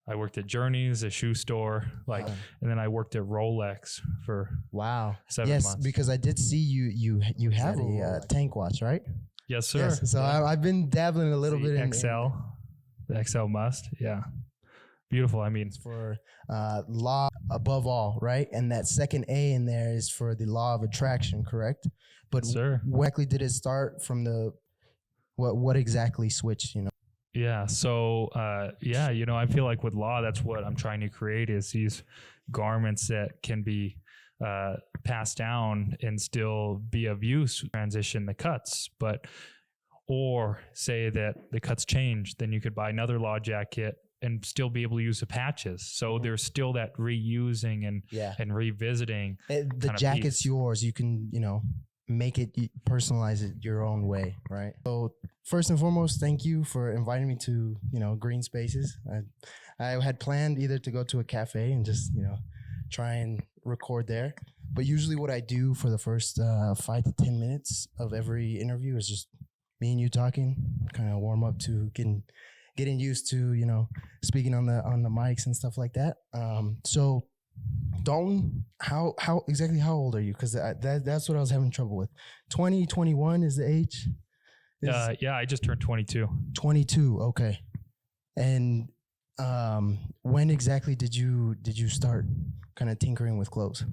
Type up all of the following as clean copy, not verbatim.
I worked at Journeys, a shoe store, and then I worked at Rolex for 7 months. Because I did see you have a tank watch, right? Yes, sir. Yes. So I've been dabbling a little bit in XL. The XL must. Yeah. Beautiful. I mean, it's for law above all, right? And that second A in there is for the law of attraction, correct? But yes, sir. Where exactly did it start from what exactly switched, Yeah. So, I feel like with law, that's what I'm trying to create is these garments that can be passed down and still be of use, transition the cuts, or say that the cuts change, then you could buy another law jacket and still be able to use the patches. So there's still that reusing and revisiting. The jacket's yours. You can, make it, personalize it your own way, right? So first and foremost, thank you for inviting me to, Greenspaces. I had planned either to go to a cafe and just, try and record there. But usually what I do for the first 5 to 10 minutes of every interview is just me and you talking, kind of warm up to getting used to, speaking on the mics and stuff like that. So Dalton, how old are you? Because that's what I was having trouble with. 21 is the age? I just turned 22. 22, okay. And when exactly did you start kind of tinkering with clothes?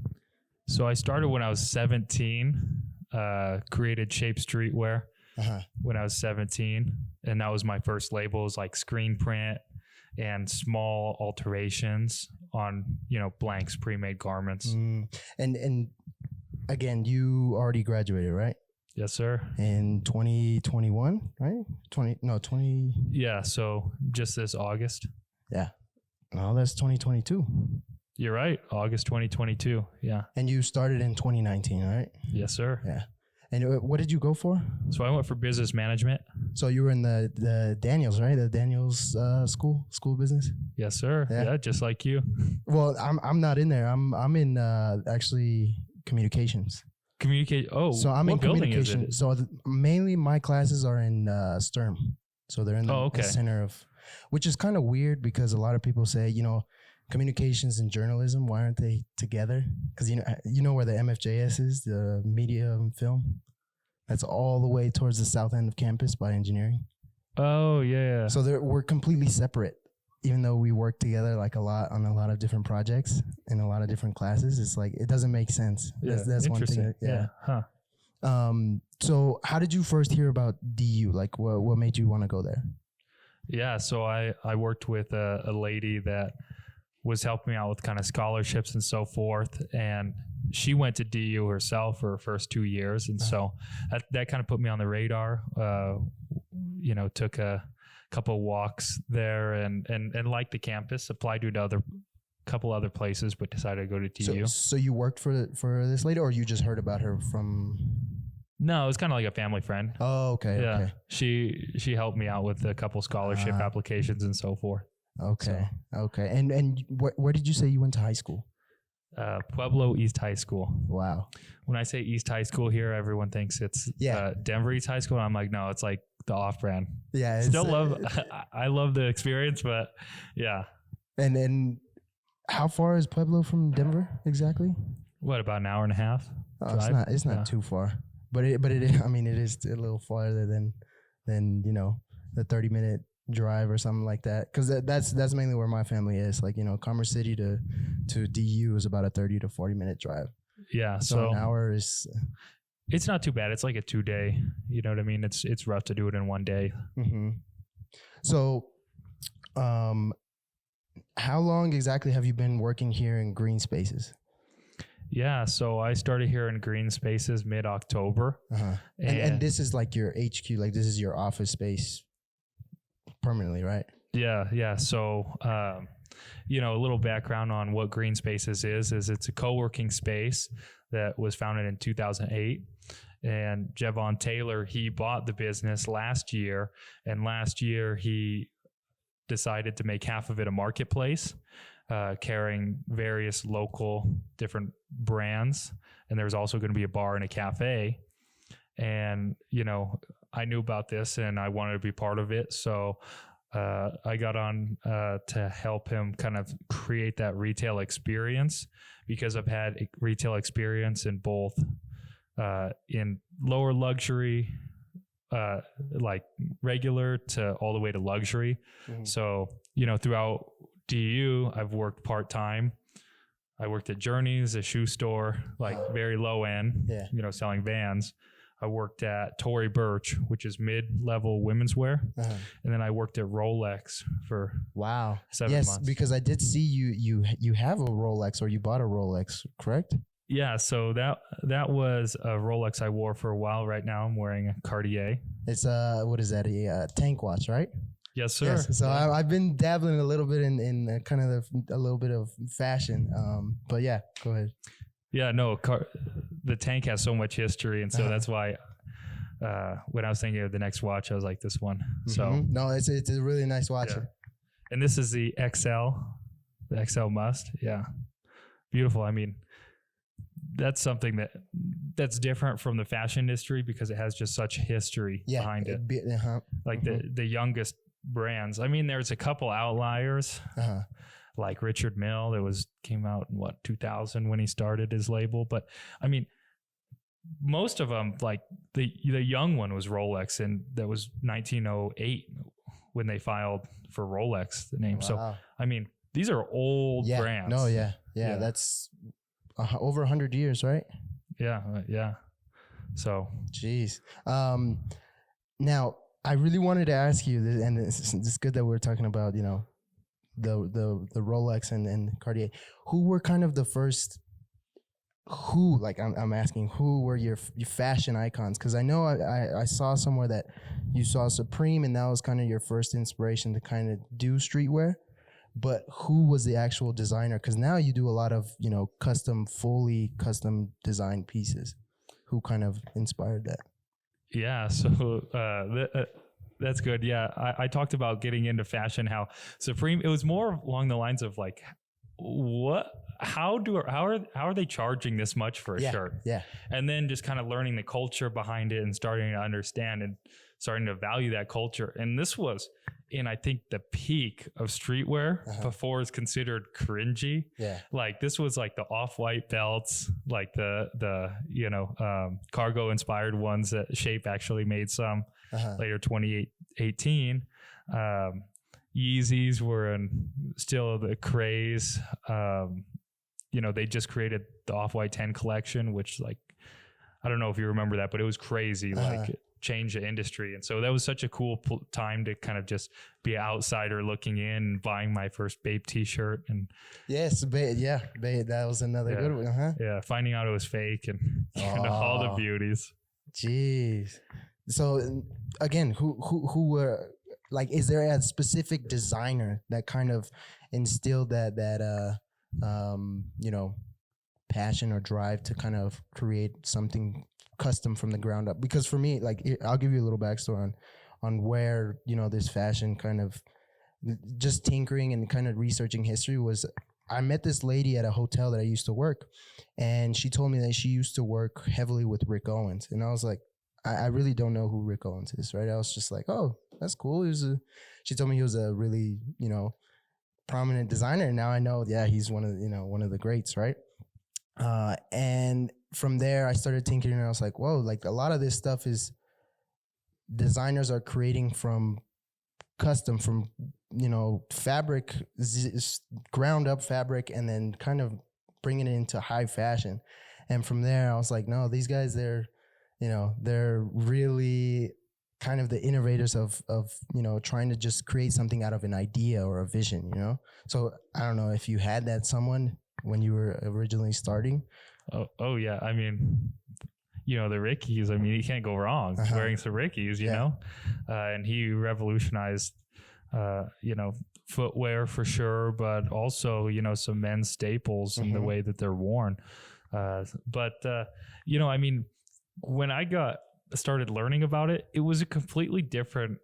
So I started when I was 17, created Shape Streetwear when I was 17. And that was my first labels, like screen print and small alterations on, blanks, pre-made garments. And again, you already graduated, right? Yes, sir. In 2021, right? 20. Yeah. So just this August. Yeah. No, that's 2022. You're right. August 2022. Yeah. And you started in 2019, right? Yes, sir. Yeah. And what did you go for? So I went for business management. So you were in the Daniels, right? The Daniels school of business. Yes, sir. Yeah, just like you. Well, I'm not in there. I'm in actually communications. So I'm in communication. Is it? So mainly my classes are in STEM. So they're in the center of, which is kind of weird because a lot of people say, communications and journalism, why aren't they together? Because you know where the MFJS is, the media and film. That's all the way towards the south end of campus by engineering. Oh yeah. So we're completely separate, even though we work together like a lot on a lot of different projects in a lot of different classes. It's like it doesn't make sense. That's one thing. Yeah. Huh. So how did you first hear about DU? Like what made you want to go there? Yeah. So I worked with a lady that was helping me out with kind of scholarships and so forth. And she went to DU herself for her first 2 years. And so that kind of put me on the radar, took a couple walks there and liked the campus, applied to another couple other places, but decided to go to DU. So you worked for this lady or you just heard about her from... No, it was kind of like a family friend. Oh, okay. Yeah. Okay. She helped me out with a couple scholarship applications and so forth. Okay. So. Okay. And where did you say you went to high school? Pueblo East High School. Wow. When I say East High School here, everyone thinks it's Denver East High School. And I'm like, no, it's like the off-brand. Yeah. I love the experience, but yeah. And how far is Pueblo from Denver exactly? What, about an hour and a half? Oh, it's not too far, but it is, I mean, it is a little farther than the 30-minute drive or something like that, because that's mainly where my family is. Like, Commerce City to DU is about a 30 to 40-minute drive. Yeah, so an hour is... It's not too bad. It's like a 2-day. You know what I mean? It's rough to do it in one day. Mm-hmm. So, how long exactly have you been working here in Greenspaces? Yeah, so I started here in Greenspaces mid-October. And this is like your HQ, like this is your office space permanently, right? Yeah. So, a little background on what Greenspaces is it's a co-working space that was founded in 2008. And Jevon Taylor, he bought the business last year. And last year, he decided to make half of it a marketplace, carrying various local different brands. And there's also going to be a bar and a cafe. And, I knew about this and I wanted to be part of it. So I got on to help him kind of create that retail experience, because I've had retail experience in both in lower luxury, like regular to all the way to luxury. So, throughout DU, I've worked part-time. I worked at Journeys, a shoe store, like very low end, selling Vans. I worked at Tory Burch, which is mid-level women's wear. And then I worked at Rolex for 7 months. Because I did see you have a Rolex, or you bought a Rolex, correct? Yeah, so that was a Rolex I wore for a while. Right now I'm wearing a Cartier. It's what is that, a tank watch, right? Yes, sir. Yes. So I've been dabbling a little bit in kind of a little bit of fashion. But yeah, go ahead. Yeah, no, the tank has so much history. And so that's why when I was thinking of the next watch, I was like, this one. So no, it's a really nice watch. Yeah. And this is the XL Must. Yeah. Beautiful. I mean, that's something that's different from the fashion industry, because it has just such history behind it. Like the youngest brands. I mean, there's a couple outliers, like Richard Mille that came out in 2000 when he started his label. But I mean, most of them, like the young one was Rolex, and that was 1908 when they filed for Rolex, the name. Wow. So I mean, these are old brands. No, yeah. That's over 100 years, right? Yeah. So, geez. Now I really wanted to ask you, and it's good that we're talking about, the Rolex and Cartier. Who were kind of the first? I'm asking, who were your fashion icons? Because I know I saw somewhere that you saw Supreme, and that was kind of your first inspiration to kind of do streetwear. But who was the actual designer? Because now you do a lot of fully custom designed pieces. Who kind of inspired that? Yeah, so that's good. Yeah, I talked about getting into fashion, how Supreme, it was more along the lines of like, how are they charging this much for a shirt? Yeah. And then just kind of learning the culture behind it and starting to understand and starting to value that culture. And this was in, I think, the peak of streetwear before it's considered cringy. Yeah. Like this was like the off-white belts, like the cargo inspired ones that Shape actually made some later 2018. Yeezys were still the craze. They just created the Off-White 10 collection, which like, I don't know if you remember that, but it was crazy. Like it changed the industry. And so that was such a cool time to kind of just be an outsider looking in and buying my first Bape t-shirt. And yes, Bape, that was another good one. Yeah. Finding out it was fake and all the beauties. Jeez. So again, who were, like, is there a specific designer that kind of instilled that passion or drive to kind of create something custom from the ground up? Because for me, like, I'll give you a little backstory on where, this fashion kind of just tinkering and kind of researching history was. I met this lady at a hotel that I used to work, and she told me that she used to work heavily with Rick Owens. And I was like, I really don't know who Rick Owens is, right? I was just like, oh, that's cool. She told me he was a really, prominent designer. And now I know, he's one of the greats, right? And from there I started tinkering, and I was like, whoa, like a lot of this stuff is designers are creating from custom, from, fabric, ground up fabric, and then kind of bringing it into high fashion. And from there I was like, no, these guys, they're really kind of the innovators of trying to just create something out of an idea or a vision, So I don't know if you had that someone when you were originally starting. Oh yeah. I mean, the Rickies, I mean, you can't go wrong wearing some Rickies, you know? And he revolutionized, footwear for sure, but also, some men's staples in the way that they're worn. I mean, when I started learning about it, it was a completely different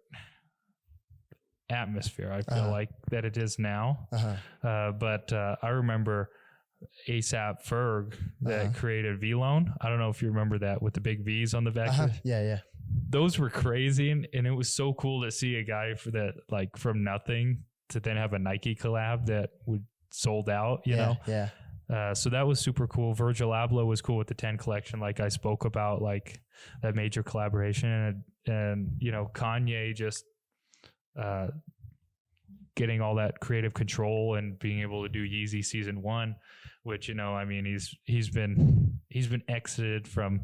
atmosphere. I feel like that it is now. But I remember ASAP Ferg that created V-Lone. I don't know if you remember that with the big V's on the back. Yeah. those were crazy, and it was so cool to see a guy for that, like from nothing to then have a Nike collab that would sold out, you know? Yeah. So that was super cool. Virgil Abloh was cool with the 10 collection, like I spoke about, like that major collaboration, and you know, Kanye just getting all that creative control and being able to do Yeezy season 1, which, you know, I mean, he's been exited from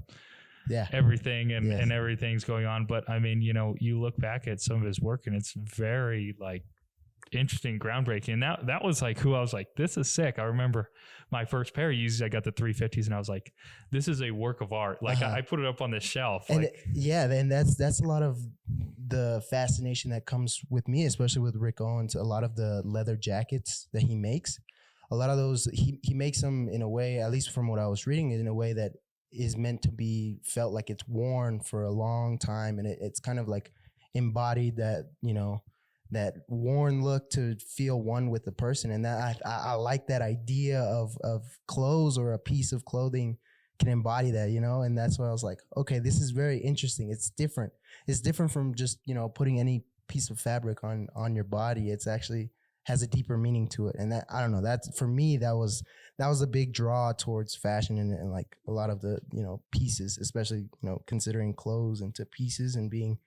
everything, and everything's going on. But I mean, you know, you look back at some of his work and it's very like interesting, groundbreaking. And that was like who I was like, this is sick. I remember my first pair of Yeezys, I got the 350s, and I was like, this is a work of art. Like I put it up on the shelf. And like, and that's a lot of the fascination that comes with me, especially with Rick Owens. A lot of the leather jackets that he makes, a lot of those, he makes them in a way, at least from what I was reading, in a way that is meant to be felt like it's worn for a long time. And it's kind of like embodied that, you know, that worn look to feel one with the person. And that I like that idea of clothes, or a piece of clothing can embody that, you know? And that's why I was like, okay, this is very interesting. It's different. It's different from just, you know, putting any piece of fabric on your body. It's actually has a deeper meaning to it. And that, I don't know, that's, for me, that was a big draw towards fashion, and like a lot of the, you know, pieces, especially, you know, considering clothes into pieces and being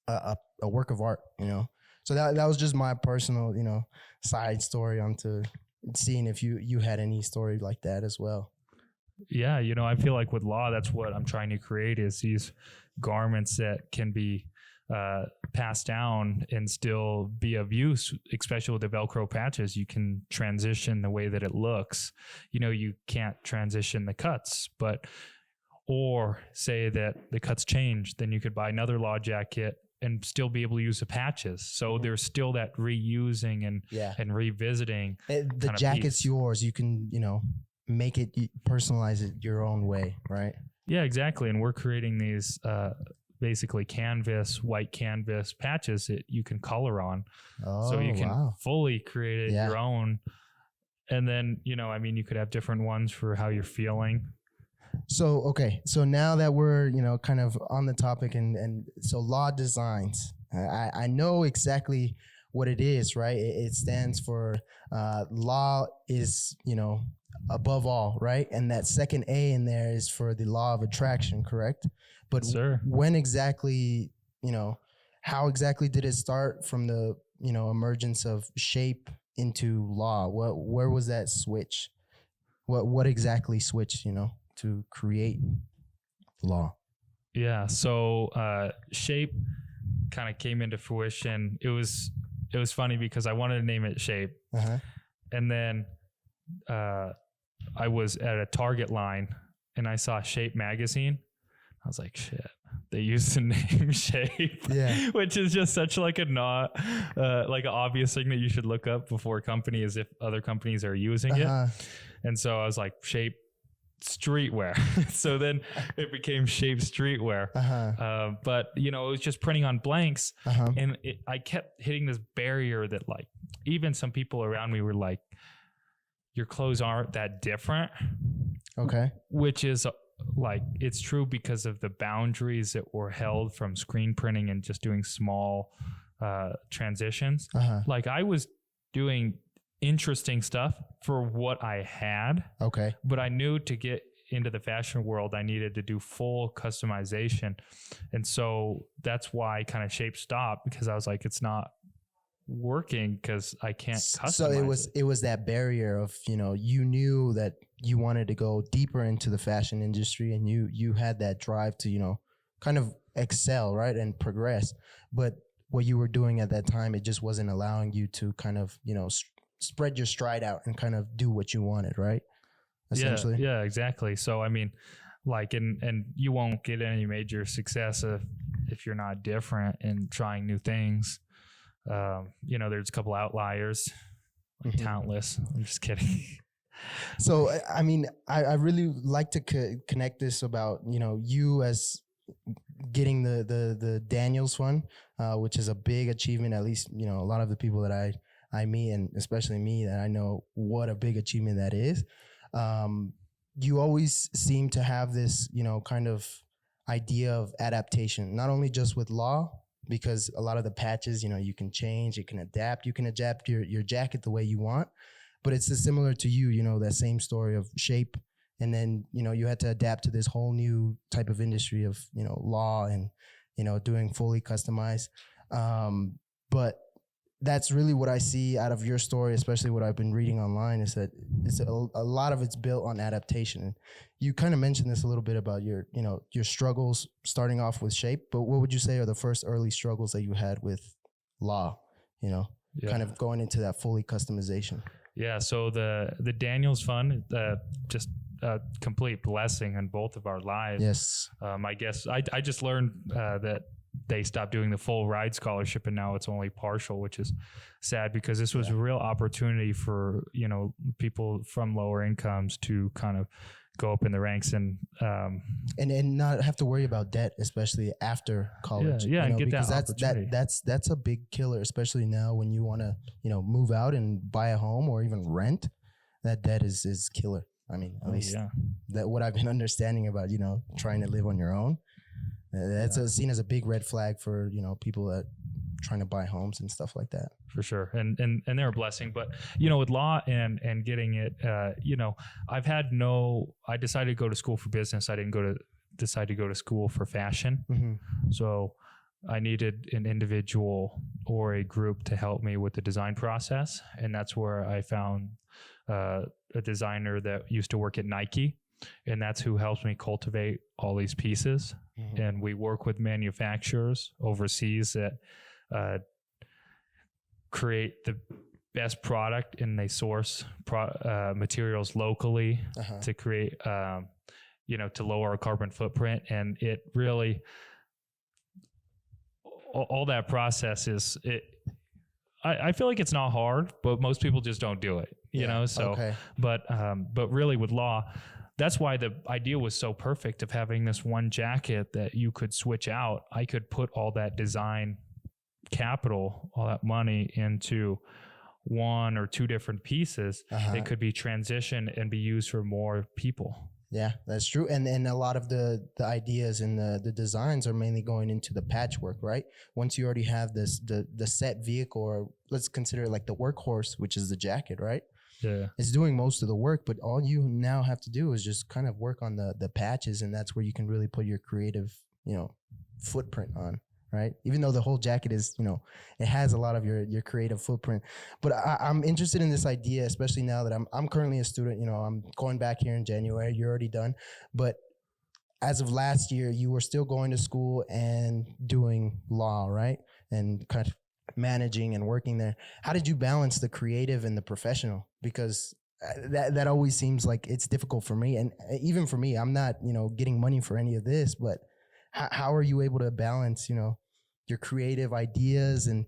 a work of art, you know? So that was just my personal, you know, side story onto seeing if you had any story like that as well. Yeah, you know, I feel like with Law, that's what I'm trying to create, is these garments that can be passed down and still be of use, especially with the Velcro patches. You can transition the way that it looks. You know, you can't transition the cuts, or say that the cuts change, then you could buy another Law jacket and still be able to use the patches. So there's still that reusing and revisiting. The jacket's yours. You can, you know, make it, personalize it your own way, right? Yeah, exactly. And we're creating these basically white canvas patches that you can color on. Oh, so you can fully create it your own. And then, you know, I mean, you could have different ones for how you're feeling. So, okay. So now that we're, you know, kind of on the topic, and so Law Designs, I know exactly what it is, right? It stands for law is, you know, above all, right? And that second A in there is for the law of attraction, correct? But when exactly, you know, how exactly did it start from the, you know, emergence of shape into law? Where was that switch? What exactly switched, you know, to create law? Yeah. So shape kind of came into fruition. It was funny because I wanted to name it Shape. And then I was at a Target line and I saw Shape magazine. I was like, shit, they used the name Shape, which is just such like a not like an obvious thing that you should look up before a company, as if other companies are using it. And so I was like, Shape streetwear. So then it became Shape Streetwear. But you know, it was just printing on blanks, and I kept hitting this barrier that, like, even some people around me were like, your clothes aren't that different. Okay. Which is like, it's true because of the boundaries that were held from screen printing and just doing small transitions. Like, I was doing interesting stuff for what I had. Okay. But I knew to get into the fashion world, I needed to do full customization. And so that's why kind of Shape stopped, because I was like, it's not working because I can't customize. So it was that barrier of, you know, you knew that you wanted to go deeper into the fashion industry, and you had that drive to, you know, kind of excel, right, and progress. But what you were doing at that time, it just wasn't allowing you to kind of, you know, spread your stride out and kind of do what you wanted, right? Essentially. Yeah, exactly. So I mean, like, and you won't get any major success if you're not different and trying new things. You know, there's a couple outliers, like talentless. I'm just kidding. So I mean, I really like to connect this about, you know, you as getting the Daniels one, which is a big achievement. At least, you know, a lot of the people that I meet, and especially me, that I know what a big achievement that is. You always seem to have this, you know, kind of idea of adaptation, not only just with law, because a lot of the patches, you can change, you can adapt your jacket the way you want, but it's similar to that same story of shape. And then, you had to adapt to this whole new type of industry of, law and, doing fully customized. But that's really what I see out of your story, especially what I've been reading online, is that it's a lot of it's built on adaptation. And you kind of mentioned this a little bit about your struggles starting off with shape, but what would you say are the first early struggles that you had with law, kind of going into that fully customization? Yeah. So the Daniels Fund, just a complete blessing in both of our lives. Yes. I guess I just learned that they stopped doing the full ride scholarship and now it's only partial, which is sad because this was a real opportunity for, people from lower incomes to kind of go up in the ranks and not have to worry about debt, especially after college. Yeah, and get because that opportunity. That's a big killer, especially now when you want to, move out and buy a home or even rent. That debt is killer. I mean, at least that what I've been understanding about, trying to live on your own. That's seen as a big red flag for, people that trying to buy homes and stuff like that. For sure. And they're a blessing, but with law and getting it, I decided to go to school for business. I didn't decide to go to school for fashion. Mm-hmm. So I needed an individual or a group to help me with the design process. And that's where I found a designer that used to work at Nike. And that's who helps me cultivate all these pieces. Mm-hmm. And we work with manufacturers overseas that create the best product, and they source materials locally to create, to lower our carbon footprint. And it really, all that process is it. I feel like it's not hard, but most people just don't do it, but really with law, that's why the idea was so perfect of having this one jacket that you could switch out. I could put all that design capital, all that money into one or two different pieces. It could be transitioned and be used for more people. Yeah, that's true. And a lot of the ideas and the designs are mainly going into the patchwork, right? Once you already have the set vehicle, or let's consider it like the workhorse, which is the jacket, right? Yeah. It's doing most of the work, but all you now have to do is just kind of work on the patches, and that's where you can really put your creative, footprint on, right? Even though the whole jacket is, it has a lot of your creative footprint. But I'm interested in this idea, especially now that I'm currently a student. I'm going back here in January. You're already done, but as of last year, you were still going to school and doing law, right? And kind of managing and working there. How did you balance the creative and the professional? Because that always seems like it's difficult for me. And even for me, I'm not, getting money for any of this, but how are you able to balance, your creative ideas and,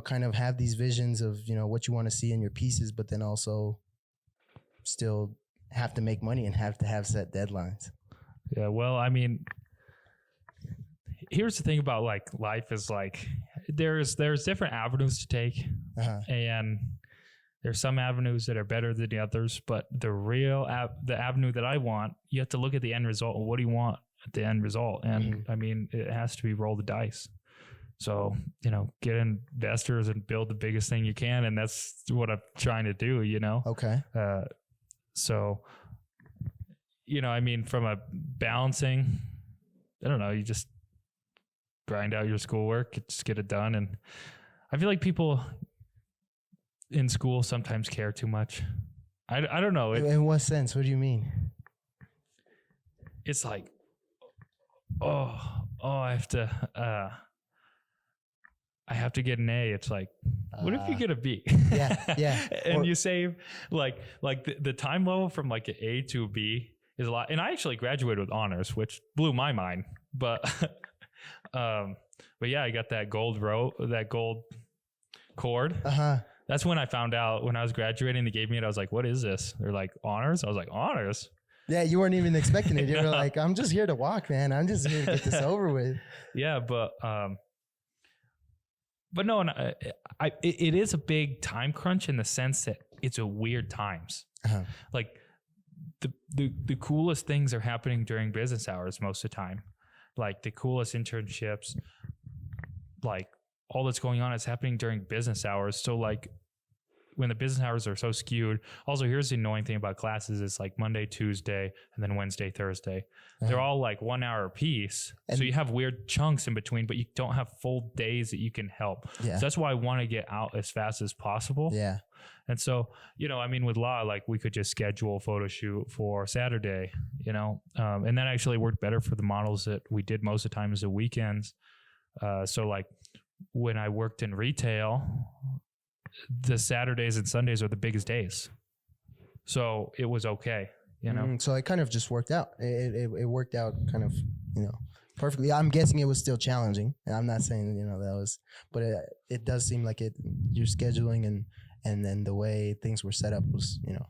kind of have these visions of, what you want to see in your pieces, but then also still have to make money and have to have set deadlines? Yeah. Well, I mean, here's the thing about like life is like, there's different avenues to take, and there's some avenues that are better than the others, but the avenue that I want, you have to look at the end result. What do you want at the end result? And I mean, it has to be roll the dice. So, get investors and build the biggest thing you can. And that's what I'm trying to do, Okay. So, I mean, from a balancing, I don't know, you just grind out your schoolwork, just get it done. And I feel like people in school sometimes care too much. I don't know. In what sense? What do you mean? It's like, I have to get an A. It's like, what if you get a B? Yeah. And you save like the time level from like an A to a B is a lot. And I actually graduated with honors, which blew my mind. But yeah, I got that gold cord. That's when I found out when I was graduating, they gave me it. I was like, what is this? They're like, honors? I was like, honors? Yeah, you weren't even expecting it. You were like, I'm just here to walk, man. I'm just here to get this over with. Yeah, but no, it is a big time crunch in the sense that it's a weird times. Like the coolest things are happening during business hours most of the time. like the coolest internships, like all that's going on is happening during business hours. So like when the business hours are so skewed, also here's the annoying thing about classes is like Monday, Tuesday, and then Wednesday, Thursday. They're all like 1 hour a piece. So you have weird chunks in between, but you don't have full days that you can help. So that's why I want to get out as fast as possible. Yeah. And so, you know, I mean, with law, like we could just schedule a photo shoot for Saturday, you know, and that actually worked better for the models that we did most of the time as the weekends. So like when I worked in retail, the Saturdays and Sundays are the biggest days. So it was okay, you know? So it kind of just worked out. It worked out kind of, you know, perfectly. I'm guessing it was still challenging. And I'm not saying, you know, that was, but it does seem like your scheduling and then the way things were set up was, you know,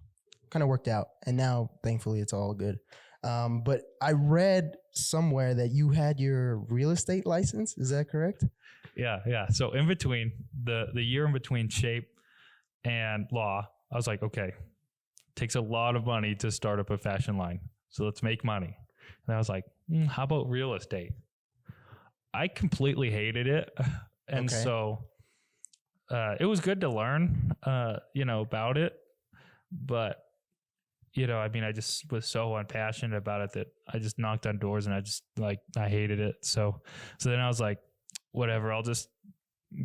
kind of worked out. And now thankfully it's all good. But I read somewhere that you had your real estate license. Is that correct? Yeah. So in between the year in between shape and law, I was like, okay, takes a lot of money to start up a fashion line. So let's make money. And I was like, how about real estate? I completely hated it. And so it was good to learn, you know, about it. But, you know, I mean, I just was so unpassionate about it that I just knocked on doors and I hated it. So then I was like, whatever, I'll just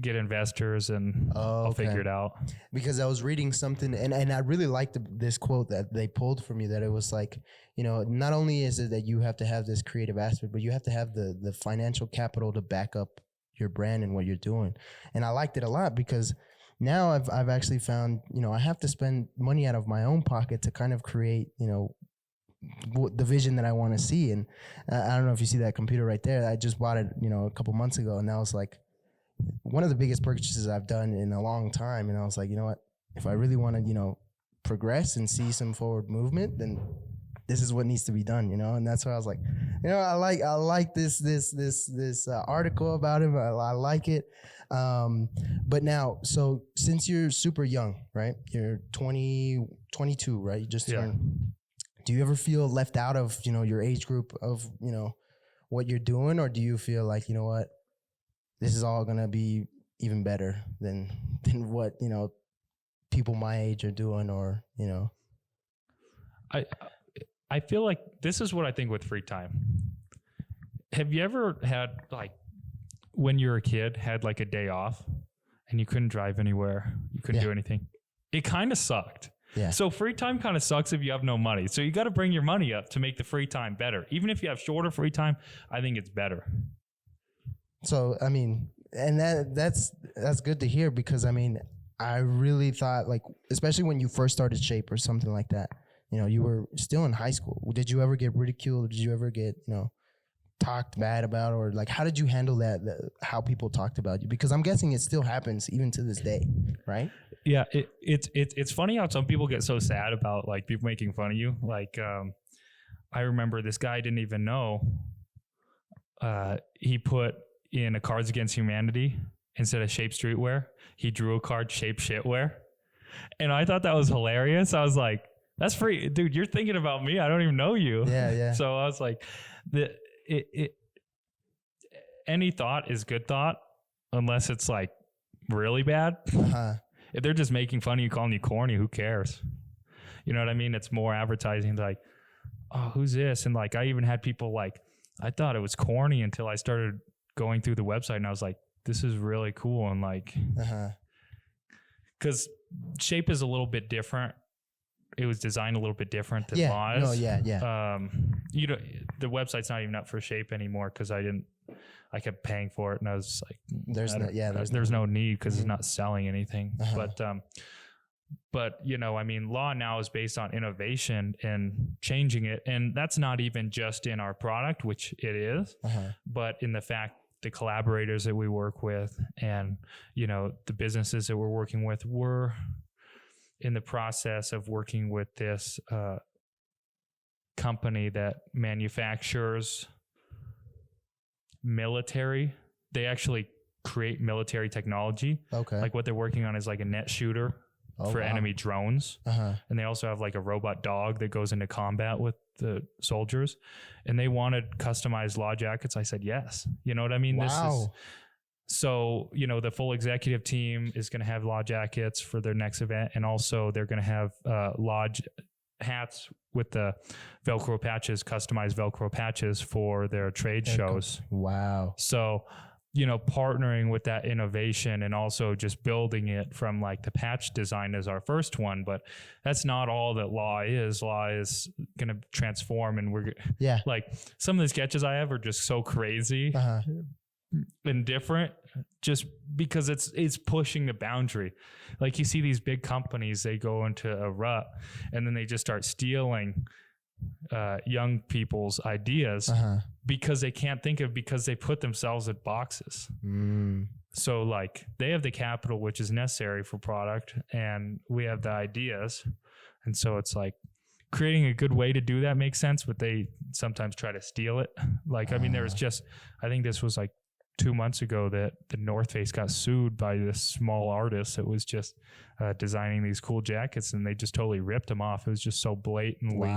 get investors and I'll figure it out. Because I was reading something and I really liked this quote that they pulled from you, that it was like, you know, not only is it that you have to have this creative aspect, but you have to have the financial capital to back up your brand and what you're doing. And I liked it a lot because now I've actually found, you know, I have to spend money out of my own pocket to kind of create, you know, the vision that I want to see. And I don't know if you see that computer right there. I just bought it, you know, a couple months ago, and that was like one of the biggest purchases I've done in a long time. And I was like, you know what, if I really want to, you know, progress and see some forward movement, then this is what needs to be done, you know. And that's why I was like, you know, I like this article about him. I like it. But now, so since you're super young, right? You're 22, right? You just turned. Do you ever feel left out of, you know, your age group of, you know, what you're doing? Or do you feel like, you know what, this is all going to be even better than what, you know, people my age are doing, or, you know? I feel like this is what I think with free time. Have you ever had, like, when you were a kid, had like a day off and you couldn't drive anywhere, you couldn't do anything? It kind of sucked. Yeah. So free time kind of sucks if you have no money. So you got to bring your money up to make the free time better. Even if you have shorter free time, I think it's better. So, I mean, and that's good to hear, because I mean, I really thought, like, especially when you first started Shape or something like that, you know, you were still in high school. Did you ever get ridiculed? Did you ever get, you know, talked bad about, or like, how did you handle that, how people talked about you? Because I'm guessing it still happens even to this day, right? Yeah, it's funny how some people get so sad about like people making fun of you. Like, I remember this guy didn't even know. He put in a Cards Against Humanity instead of Shape Streetwear. He drew a card Shape Shitwear, and I thought that was hilarious. I was like, "That's free, dude. You're thinking about me. I don't even know you." Yeah. So I was like, any thought is good thought, unless it's like really bad. If they're just making fun of you, calling you corny, who cares? You know what I mean? It's more advertising, like, oh, who's this? And like, I even had people like, I thought it was corny until I started going through the website, and I was like, this is really cool. And like, because Shape is a little bit different. It was designed a little bit different than Laws. No, yeah. You know, the website's not even up for Shape anymore because I kept paying for it, and I was like, there's no need because it's not selling anything. But you know, I mean, law now is based on innovation and changing it, and that's not even just in our product, which it is, but in the fact the collaborators that we work with, and you know, the businesses that we're working with. We're in the process of working with this company that manufactures military. They actually create military technology. Okay. Like what they're working on is like a net shooter for wow. enemy drones. And they also have like a robot dog that goes into combat with the soldiers, and they wanted customized law jackets. I said, yes. You know what I mean? Wow. This is, so, you know, the full executive team is going to have law jackets for their next event. And also they're going to have lodge hats with the Velcro patches, customized Velcro patches for their trade shows. Wow. So, you know, partnering with that innovation and also just building it from like the patch design is our first one, but that's not all that Law is. Law is going to transform, and we're like, some of the sketches I have are just so crazy and different, just because it's pushing the boundary. Like, you see these big companies, they go into a rut and then they just start stealing young people's ideas because they can't think of, because they put themselves in boxes. So like, they have the capital, which is necessary for product, and we have the ideas. And so it's like, creating a good way to do that makes sense, but they sometimes try to steal it. Like, I mean, there was just, I think this was like 2 months ago that the North Face got sued by this small artist that was just designing these cool jackets, and they just totally ripped them off. It was just so blatantly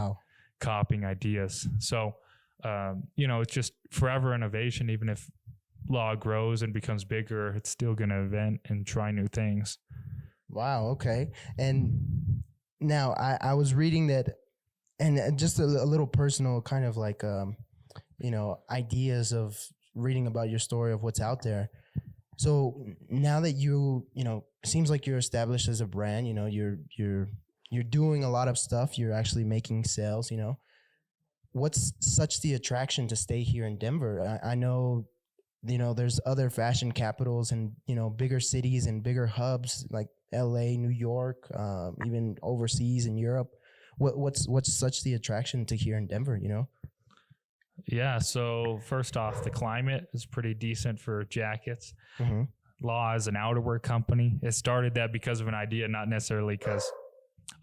copying ideas. So, you know, it's just forever innovation. Even if Law grows and becomes bigger, it's still going to invent and try new things. Wow. Okay. And now I was reading that, and just a little personal kind of like, you know, ideas of reading about your story of what's out there. So now that you know, seems like you're established as a brand, you know, you're doing a lot of stuff. You're actually making sales, you know. What's such the attraction to stay here in Denver? I know, you know, there's other fashion capitals and, you know, bigger cities and bigger hubs like LA, New York, even overseas in Europe. What's such the attraction to here in Denver, you know? Yeah. So first off, the climate is pretty decent for jackets. Law is an outerwear company. It started that because of an idea, not necessarily because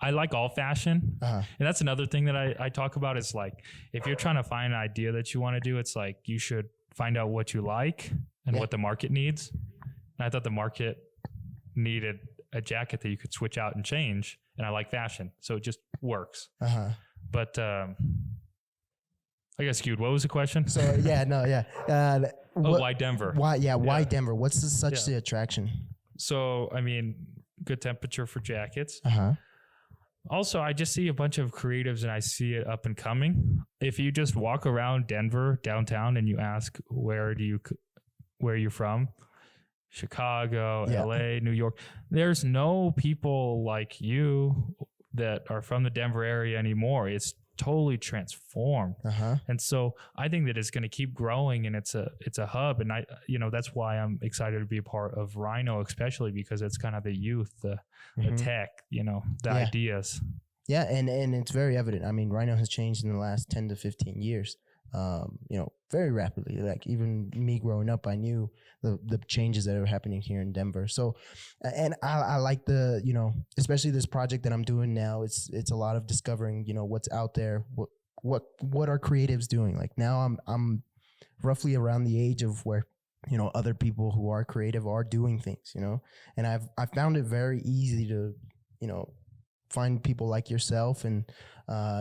I like all fashion. And that's another thing that I talk about is like, if you're trying to find an idea that you want to do, it's like, you should find out what you like and what the market needs. And I thought the market needed a jacket that you could switch out and change. And I like fashion, so it just works. But I got skewed. What was the question? So why Denver? Why Denver? What's such the attraction? So, I mean, good temperature for jackets. Also, I just see a bunch of creatives and I see it up and coming. If you just walk around Denver downtown and you ask, where are you from? Chicago, LA, New York. There's no people like you that are from the Denver area anymore. It's totally transformed. And so I think that it's going to keep growing, and it's a hub. And I, you know, that's why I'm excited to be a part of Rhino, especially because it's kind of the youth, the tech, you know, the ideas. Yeah. And it's very evident. I mean, Rhino has changed in the last 10 to 15 years, you know, very rapidly. Like, even me growing up, I knew the changes that are happening here in Denver. So, and I like the, you know, especially this project that I'm doing now, it's a lot of discovering, you know, what's out there, what are creatives doing? Like, now I'm roughly around the age of where, you know, other people who are creative are doing things, you know, and I found it very easy to, you know, find people like yourself and,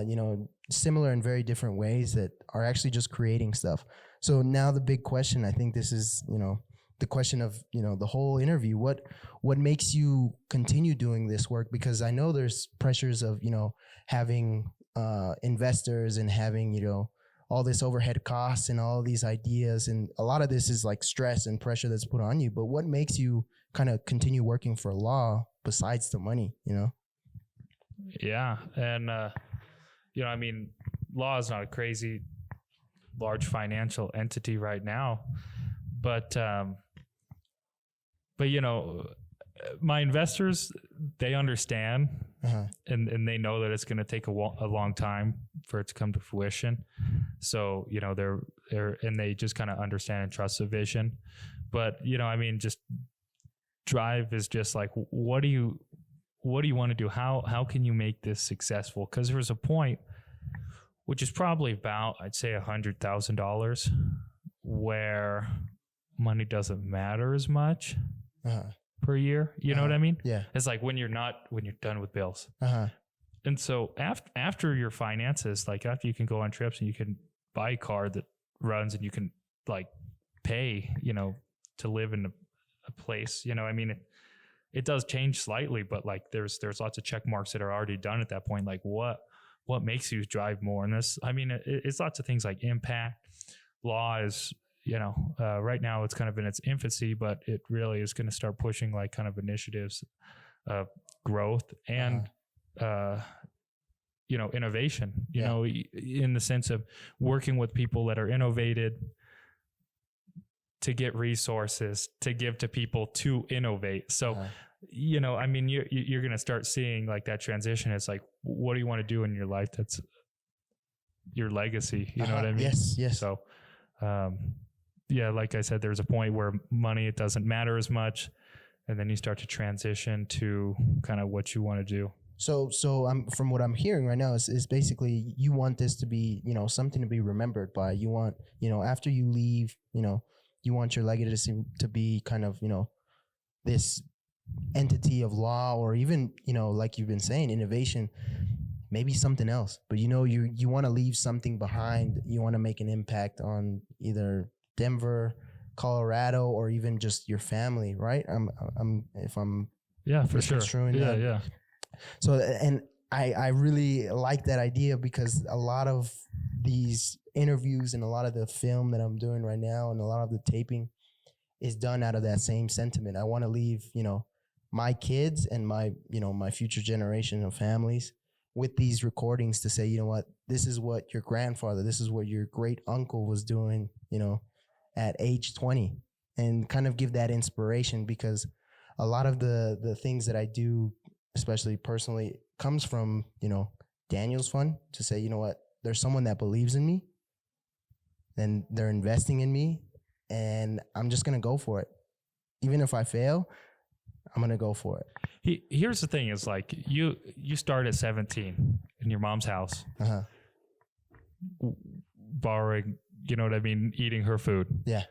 you know, similar in very different ways that are actually just creating stuff. So now the big question, I think this is, you know, the question of, you know, the whole interview, what makes you continue doing this work? Because I know there's pressures of, you know, having investors and having, you know, all this overhead costs and all these ideas. And a lot of this is like stress and pressure that's put on you. But what makes you kind of continue working for Law besides the money, you know? Yeah. And, you know, I mean, Law is not a crazy large financial entity right now, but you know, my investors, they understand and they know that it's going to take a long time for it to come to fruition. So, you know, they're and they just kind of understand and trust the vision. But, you know, I mean, just drive is just like, what do you want to do? How can you make this successful? Because there's a point, which is probably about, I'd say $100,000, where money doesn't matter as much. per year. You know what I mean? Yeah. It's like when you're done with bills. Uh-huh. And so after your finances, like after you can go on trips and you can buy a car that runs and you can like pay, to live in a place, I mean, it does change slightly, but like there's lots of check marks that are already done at that point. Like what makes you drive more? And this, I mean, it's lots of things like impact. Law is, right now it's kind of in its infancy, but it really is going to start pushing like kind of initiatives of growth and, innovation, in the sense of working with people that are innovated to get resources to give to people to innovate. So, I mean, you're going to start seeing like that transition. It's like, what do you want to do in your life? That's your legacy. You know what I mean? Yes. So, like I said, there's a point where money, it doesn't matter as much. And then you start to transition to kind of what you want to do. So from what I'm hearing right now is basically you want this to be, something to be remembered by. You want, after you leave, you want your legacy to be kind of, this entity of law, or even, like you've been saying, innovation, maybe something else. But, you want to leave something behind. You want to make an impact on either Denver, Colorado, or even just your family, right? Yeah, for sure. Yeah. So, and I really like that idea, because a lot of these interviews and a lot of the film that I'm doing right now and a lot of the taping is done out of that same sentiment. I want to leave, my kids and my future generation of families with these recordings to say, this is what your grandfather, this is what your great uncle was doing, at age 20, and kind of give that inspiration, because a lot of the things that I do, especially personally, comes from, Daniel's fund, to say, there's someone that believes in me and they're investing in me, and I'm just going to go for it. Even if I fail, I'm going to go for it. Here's the thing is like you start at 17 in your mom's house, borrowing, eating her food. Yeah.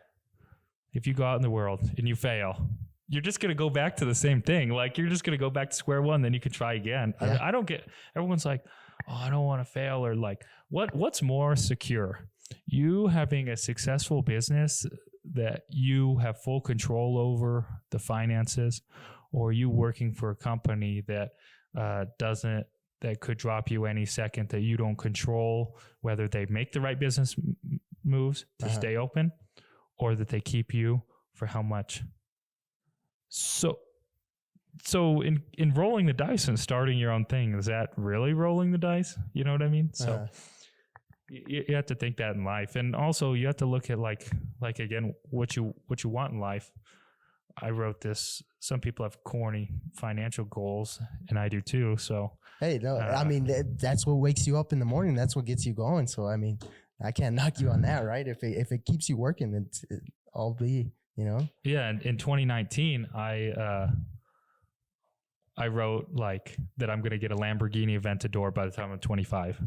If you go out in the world and you fail, you're just going to go back to the same thing. Like you're just going to go back to square one, then you can try again. Yeah. I don't get, everyone's like, oh, I don't want to fail, or like what's more secure? You having a successful business that you have full control over the finances, or you working for a company that that could drop you any second, that you don't control whether they make the right business moves to stay open, or that they keep you for how much. So in rolling the dice and starting your own thing, is that really rolling the dice? You know what I mean? So you have to think that in life. And also you have to look at like again, what you want in life. I wrote this. Some people have corny financial goals, and I do too. So, hey, no, I mean, that's what wakes you up in the morning. That's what gets you going. So, I mean, I can't knock you on that, right? If it keeps you working, I'll be, Yeah. And in 2019, I wrote like that I'm going to get a Lamborghini Aventador by the time I'm 25.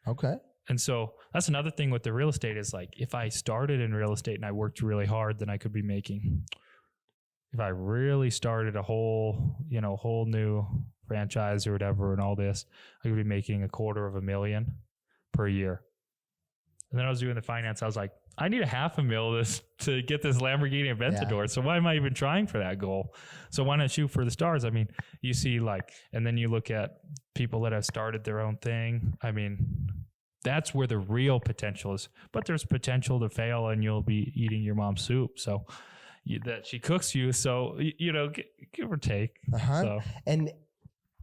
Okay. And so that's another thing with the real estate is like, if I started in real estate and I worked really hard, then I could be making, if I really started a whole new franchise or whatever and all this, I could be making $250,000 per year. And then I was doing the finance. I was like, I need $500,000 to get this Lamborghini Aventador. Yeah. So why am I even trying for that goal? So why not shoot for the stars? I mean, you see like, and then you look at people that have started their own thing. I mean, that's where the real potential is. But there's potential to fail, and you'll be eating your mom's soup. So that she cooks you. So, give or take. So. And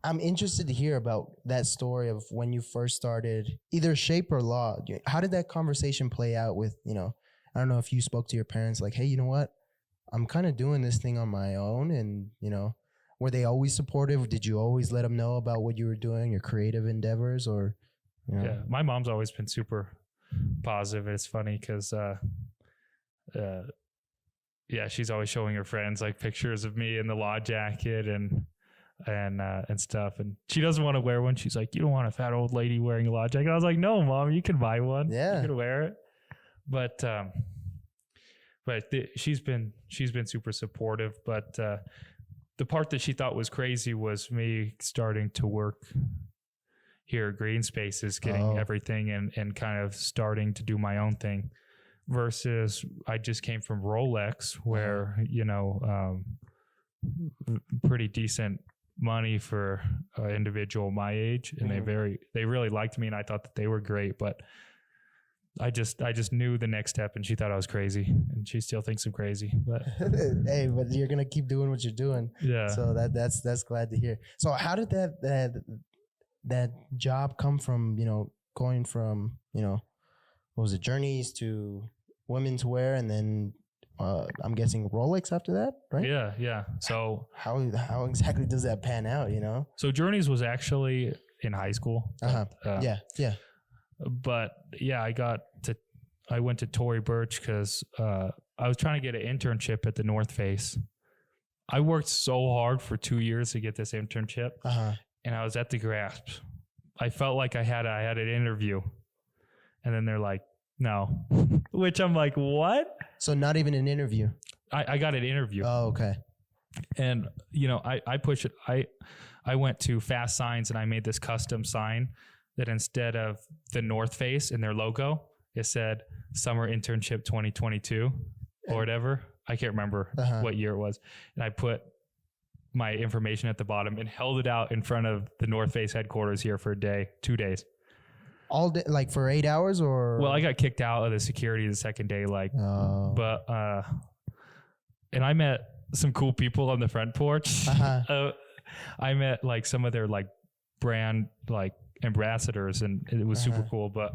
I'm interested to hear about that story of when you first started either Shape or Law. How did that conversation play out with, I don't know if you spoke to your parents like, hey, you know what? I'm kind of doing this thing on my own. And, were they always supportive? Did you always let them know about what you were doing, your creative endeavors, or? Yeah, my mom's always been super positive. It's funny because, she's always showing her friends like pictures of me in the law jacket and stuff. And she doesn't want to wear one. She's like, you don't want a fat old lady wearing a law jacket. I was like, no, Mom, you can buy one. Yeah, you can wear it. But she's been super supportive. But the part that she thought was crazy was me starting to work here at Greenspaces, getting everything and kind of starting to do my own thing, versus I just came from Rolex where, pretty decent money for an individual my age. And they really liked me, and I thought that they were great, but I just knew the next step, and she thought I was crazy, and she still thinks I'm crazy, but hey, but you're going to keep doing what you're doing. Yeah. So that's glad to hear. So how did that job come from, going from, what was it, Journeys to women's wear, and then I'm guessing Rolex after that, right? Yeah. So how exactly does that pan out, So Journeys was actually in high school. Yeah. But yeah, I went to Tory Burch because I was trying to get an internship at the North Face. I worked so hard for 2 years to get this internship, and I was at the grasp. I felt like I had an interview, and then they're like, no, which I'm like, what? So not even an interview. I got an interview. Oh, okay. And I push it. I went to Fast Signs, and I made this custom sign that instead of the North Face in their logo, it said Summer Internship 2022 or whatever. I can't remember what year it was. And I put my information at the bottom and held it out in front of the North Face headquarters here for 2 days. All day, like for 8 hours, or? Well, I got kicked out of the security the second day, but and I met some cool people on the front porch. I met like some of their like brand like ambassadors, and it was super cool. But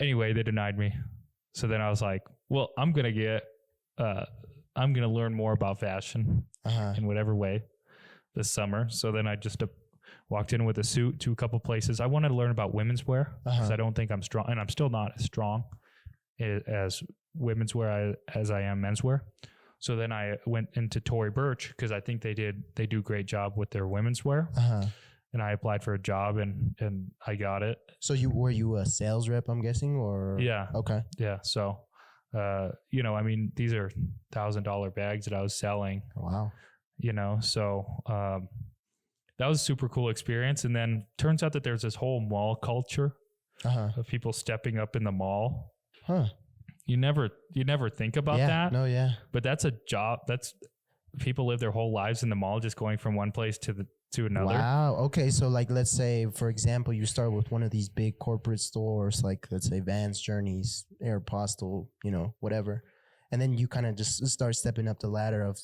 anyway, they denied me. So then I was like, well, I'm going to learn more about fashion in whatever way this summer. So then I just walked in with a suit to a couple places. I wanted to learn about women's wear because I don't think I'm strong, and I'm still not as strong as women's wear as I am men's wear. So then I went into Tory Burch because I think they do a great job with their women's wear. And I applied for a job and I got it. So were you a sales rep, I'm guessing, or? Yeah. Okay. Yeah. So, I mean, these are $1,000 bags that I was selling. Wow. So that was a super cool experience. And then turns out that there's this whole mall culture of people stepping up in the mall. You never think about that. No, yeah. But that's a job. That's people live their whole lives in the mall, just going from one place to another. Wow. Okay. So like, let's say, for example, you start with one of these big corporate stores, like let's say Vans, Journeys, Aeropostale, whatever. And then you kind of just start stepping up the ladder of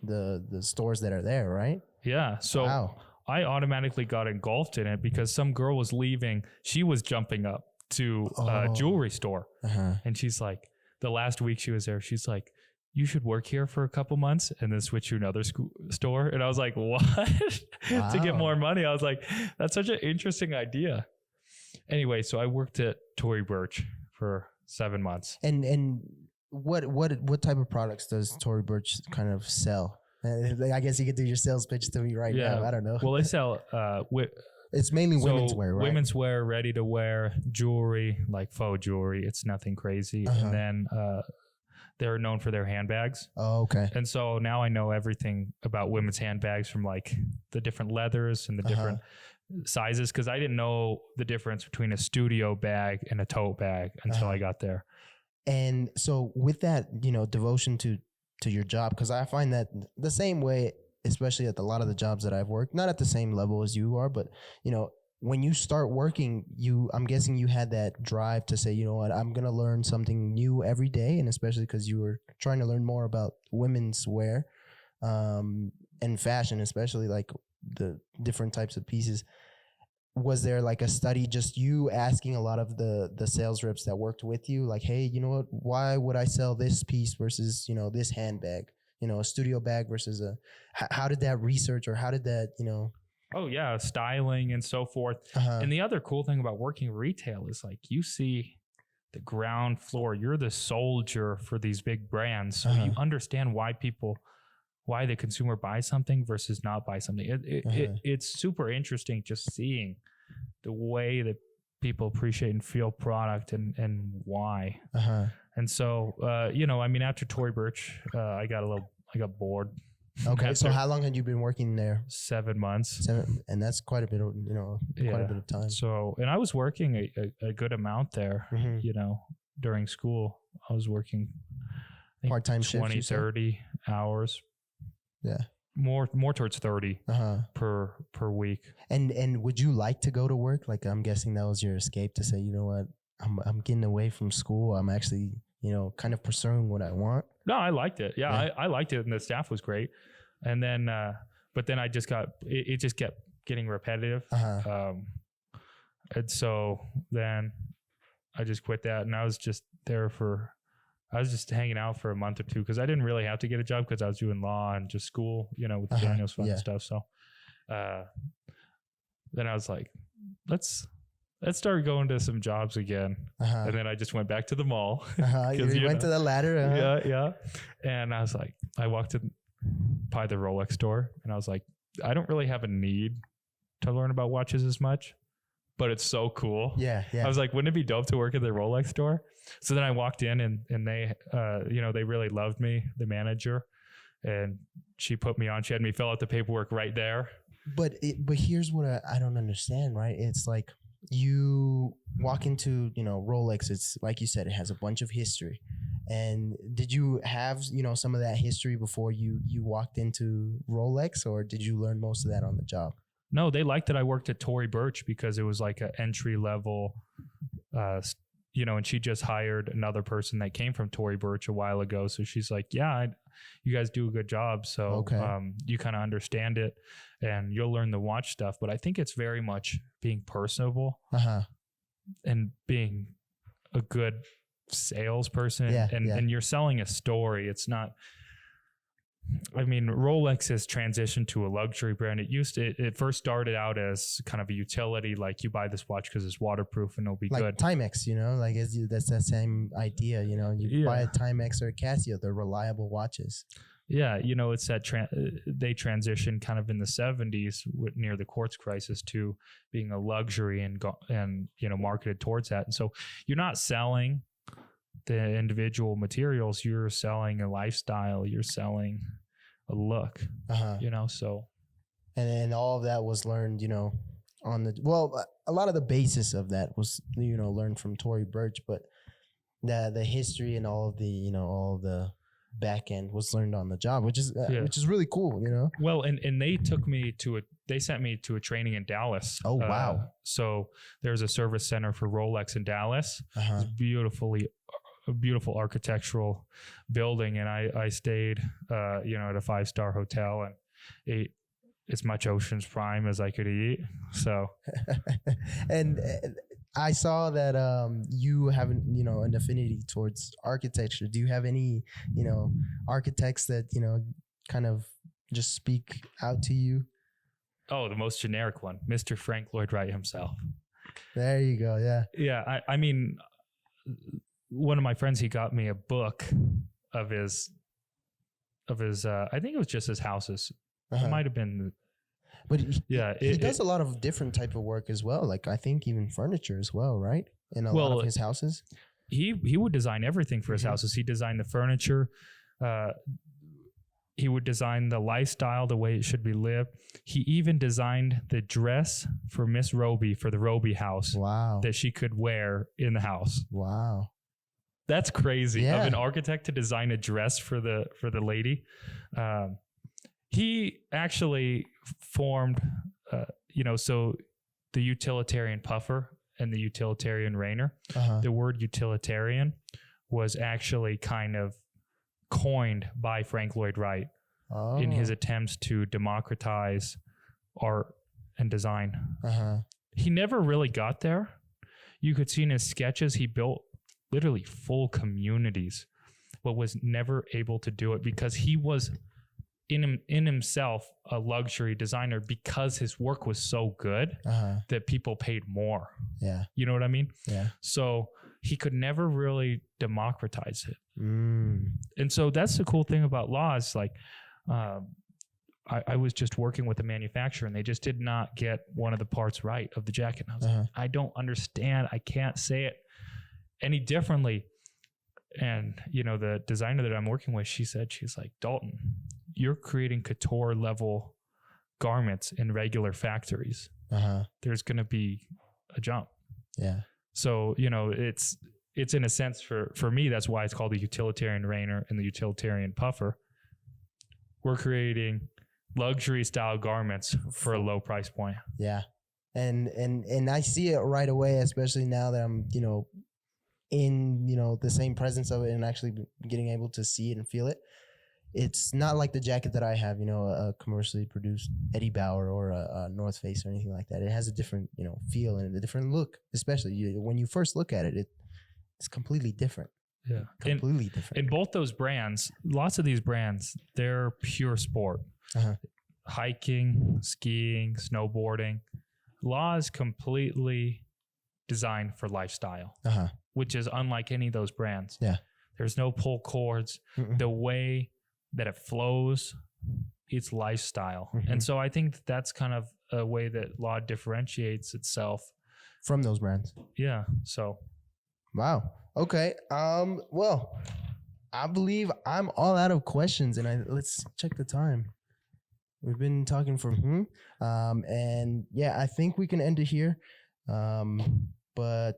the stores that are there, right? Yeah. So I automatically got engulfed in it because some girl was leaving. She was jumping up to a jewelry store. And she's like, the last week she was there, she's like, you should work here for a couple months and then switch to another store. And I was like, what? To get more money. I was like, that's such an interesting idea. Anyway, so I worked at Tory Burch for 7 months. And what type of products does Tory Burch kind of sell? I guess you could do your sales pitch to me right now. I don't know. Well, they sell it's mainly women's wear, right? Women's wear, ready to wear, jewelry, like faux jewelry. It's nothing crazy. And then they're known for their handbags. Oh, okay. And so now I know everything about women's handbags, from like the different leathers and the different sizes, because I didn't know the difference between a studio bag and a tote bag until I got there. And so with that, devotion to your job, because I find that the same way, especially at a lot of the jobs that I've worked, not at the same level as you are, but when you start working, I'm guessing you had that drive to say, you know what, I'm going to learn something new every day. And especially because you were trying to learn more about women's wear and fashion, especially like the different types of pieces. Was there like a study, just you asking a lot of the sales reps that worked with you, like, hey, you know what, why would I sell this piece versus, this handbag, a studio bag versus how did that research, or how did that, Oh yeah, styling and so forth. And the other cool thing about working retail is like you see the ground floor. You're the soldier for these big brands, so you understand why the consumer buys something versus not buy something. It's super interesting just seeing the way that people appreciate and feel product and why. And so, after Tory Burch, I got bored. Okay. So how long had you been working there? 7 months. And that's quite a bit of, quite a bit of time. So, and I was working a good amount there, Mhm. during school. I was working I think Part-time shift, 20, you said? 30 hours. Yeah. More towards 30 per week. And would you like to go to work? Like, I'm guessing that was your escape to say, you know what, I'm getting away from school. I'm actually, kind of pursuing what I want. No, I liked it. Yeah. I liked it, and the staff was great. And then, but then I just it just kept getting repetitive. And so then I just quit that, and I was just hanging out for a month or two because I didn't really have to get a job because I was doing law and just school, with the Daniels Fund and stuff. So then I was like, let's start going to some jobs again. And then I just went back to the mall. You went to the ladder. Yeah. And I was like, I walked in by the Rolex store, and I was like, I don't really have a need to learn about watches as much, but it's so cool. Yeah. I was like, wouldn't it be dope to work at the Rolex store? So then I walked in, and they, they really loved me, the manager, and she put me on. She had me fill out the paperwork right there. But here's what I don't understand, right? It's like you walk into, Rolex. It's like you said, it has a bunch of history. And did you have, some of that history before you walked into Rolex, or did you learn most of that on the job? No, they liked that I worked at Tory Burch because it was like an entry level, and she just hired another person that came from Tory Burch a while ago. So she's like, yeah, you guys do a good job. So you kind of understand it, and you'll learn the watch stuff. But I think it's very much being personable and being a good salesperson. And you're selling a story. It's not... I mean, Rolex has transitioned to a luxury brand. It first started out as kind of a utility, like you buy this watch because it's waterproof and it'll be like good. Timex, that's that same idea. You buy a Timex or a Casio, they're reliable watches. Yeah, it's that they transitioned kind of in the 70s near the quartz crisis to being a luxury and marketed towards that. And so you're not selling the individual materials, you're selling a lifestyle, you're selling a look, so. And then all of that was learned, a lot of the basis of that was, learned from Tory Burch, but the history and all of the back end was learned on the job, which is really cool, Well, and they sent me to a training in Dallas. Oh, wow. So there's a service center for Rolex in Dallas. It's a beautiful architectural building, and I stayed at a 5-star hotel and ate as much Ocean's Prime as I could eat. So and I saw that you have an affinity towards architecture. Do you have any architects that kind of just speak out to you? Oh, the most generic one, Mr. Frank Lloyd Wright himself. There you go. Yeah. I mean, one of my friends, he got me a book of his I think it was just his houses. It might have been, but he does a lot of different type of work as well. Like I think even furniture as well, right? In a lot of his houses, he would design everything for his houses. He designed the furniture. He would design the lifestyle, the way it should be lived. He even designed the dress for Miss Roby for the Roby house. Wow. That she could wear in the house. Wow. That's crazy of an architect to design a dress for the lady. He actually formed, so the utilitarian puffer and the utilitarian rainer. The word utilitarian was actually kind of coined by Frank Lloyd Wright in his attempts to democratize art and design. He never really got there. You could see in his sketches, he built literally full communities, but was never able to do it because he was in himself a luxury designer because his work was so good that people paid more. Yeah. You know what I mean? Yeah. So he could never really democratize it. And so that's the cool thing about laws. Like, I was just working with a manufacturer and they just did not get one of the parts right of the jacket. And I was like, I don't understand. I can't say it any differently. And, the designer that I'm working with, she's like, Dalton, you're creating couture level garments in regular factories, there's going to be a jump. Yeah. So, it's in a sense for me, that's why it's called the utilitarian rainer and the utilitarian puffer. We're creating luxury style garments for a low price point. Yeah. And I see it right away, especially now that I'm, in, the same presence of it and actually getting able to see it and feel it. It's not like the jacket that I have, a commercially produced Eddie Bauer or a North Face or anything like that. It has a different, feel and a different look, especially when you first look at it, it's completely different. Yeah. Completely different. In both those brands, lots of these brands, they're pure sport. Hiking, skiing, snowboarding. Law is completely designed for lifestyle, which is unlike any of those brands. Yeah. There's no pull cords. The way that it flows, it's lifestyle. And so I think that's kind of a way that Law differentiates itself from those brands. Yeah. So. Wow. Okay. Well, I believe I'm all out of questions, and let's check the time. We've been talking for and yeah, I think we can end it here. But